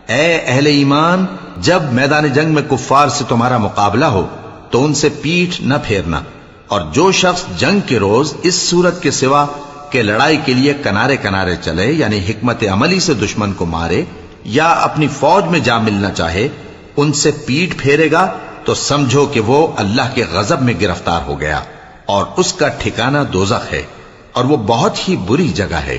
اے اہل ایمان، جب میدان جنگ میں کفار سے تمہارا مقابلہ ہو تو ان سے پیٹھ نہ پھیرنا، اور جو شخص جنگ کے روز اس صورت کے سوا کہ لڑائی کے لیے کنارے کنارے چلے، یعنی حکمت عملی سے دشمن کو مارے یا اپنی فوج میں جا ملنا چاہے، ان سے پیٹھ پھیرے گا تو سمجھو کہ وہ اللہ کے غضب میں گرفتار ہو گیا، اور اس کا ٹھکانہ دوزخ ہے، اور وہ بہت ہی بری جگہ ہے۔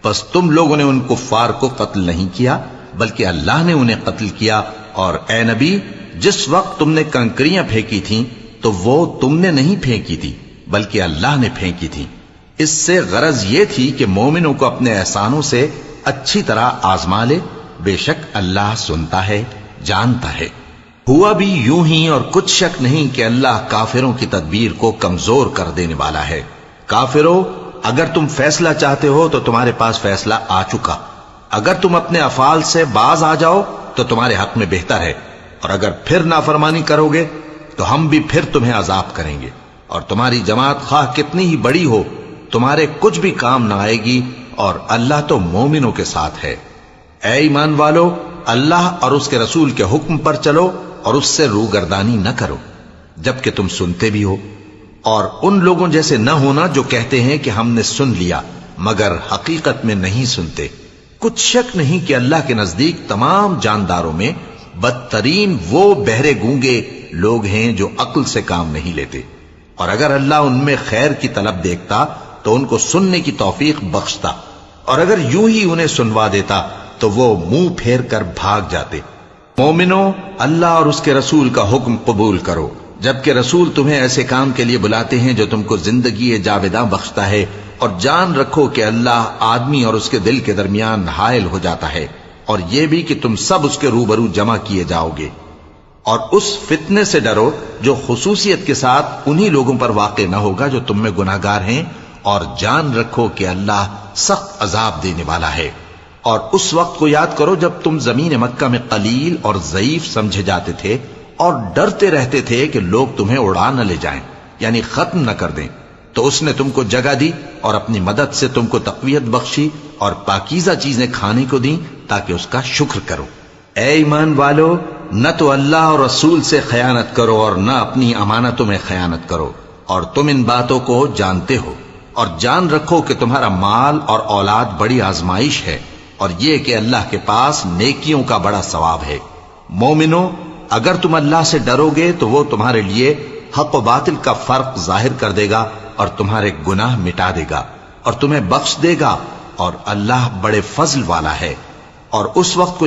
پس تم لوگوں نے ان کفار کو قتل نہیں کیا بلکہ اللہ نے انہیں قتل کیا، اور اے نبی، جس وقت تم نے کنکریاں پھینکی تھیں تو وہ تم نے نہیں پھینکی تھی بلکہ اللہ نے پھینکی تھی۔ اس سے غرض یہ تھی کہ مومنوں کو اپنے احسانوں سے اچھی طرح آزما لے، بے شک اللہ سنتا ہے، جانتا ہے۔ ہوا بھی یوں ہی، اور کچھ شک نہیں کہ اللہ کافروں کی تدبیر کو کمزور کر دینے والا ہے۔ کافروں، اگر تم فیصلہ چاہتے ہو تو تمہارے پاس فیصلہ آ چکا، اگر تم اپنے افعال سے باز آ جاؤ تو تمہارے حق میں بہتر ہے، اور اگر پھر نافرمانی کرو گے تو ہم بھی پھر تمہیں عذاب کریں گے، اور تمہاری جماعت خواہ کتنی ہی بڑی ہو تمہارے کچھ بھی کام نہ آئے گی، اور اللہ تو مومنوں کے ساتھ ہے۔ اے ایمان والو، اللہ اور اس کے رسول کے حکم پر چلو اور اس سے روگردانی نہ کرو جبکہ تم سنتے بھی ہو، اور ان لوگوں جیسے نہ ہونا جو کہتے ہیں کہ ہم نے سن لیا مگر حقیقت میں نہیں سنتے۔ کچھ شک نہیں کہ اللہ کے نزدیک تمام جانداروں میں بدترین وہ بہرے گونگے لوگ ہیں جو عقل سے کام نہیں لیتے، اور اگر اللہ ان میں خیر کی طلب دیکھتا تو ان کو سننے کی توفیق بخشتا، اور اگر یوں ہی انہیں سنوا دیتا تو وہ منہ پھیر کر بھاگ جاتے۔ مومنوں، اللہ اور اس کے رسول کا حکم قبول کرو، جبکہ رسول تمہیں ایسے کام کے لیے بلاتے ہیں جو تم کو زندگی جاوداں بخشتا ہے، اور جان رکھو کہ اللہ آدمی اور اس کے دل کے درمیان حائل ہو جاتا ہے، اور یہ بھی کہ تم سب اس کے روبرو جمع کیے جاؤ گے۔ اور اس فتنے سے ڈرو جو خصوصیت کے ساتھ انہی لوگوں پر واقع نہ ہوگا جو تم میں گناہگار ہیں، اور جان رکھو کہ اللہ سخت عذاب دینے والا ہے۔ اور اس وقت کو یاد کرو جب تم زمین مکہ میں قلیل اور ضعیف سمجھے جاتے تھے اور ڈرتے رہتے تھے کہ لوگ تمہیں اڑا نہ لے جائیں، یعنی ختم نہ کر دیں، تو اس نے تم کو جگہ دی اور اپنی مدد سے تم کو تقویت بخشی اور پاکیزہ چیزیں کھانے کو دیں تاکہ اس کا شکر کرو۔ اے ایمان والو، نہ تو اللہ اور رسول سے خیانت کرو اور نہ اپنی امانتوں میں خیانت کرو، اور تم ان باتوں کو جانتے ہو، اور جان رکھو کہ تمہارا مال اور اولاد بڑی آزمائش ہے، اور یہ کہ اللہ کے پاس نیکیوں کا بڑا ثواب ہے۔ مومنو، اگر تم اللہ سے ڈرو گے تو وہ تمہارے لیے حق و باطل کا فرق ظاہر کر دے گا اور تمہارے گناہ مٹا دے گا اور تمہیں بخش دے گا، اور اللہ بڑے فضل والا ہے۔ اور اس وقت کو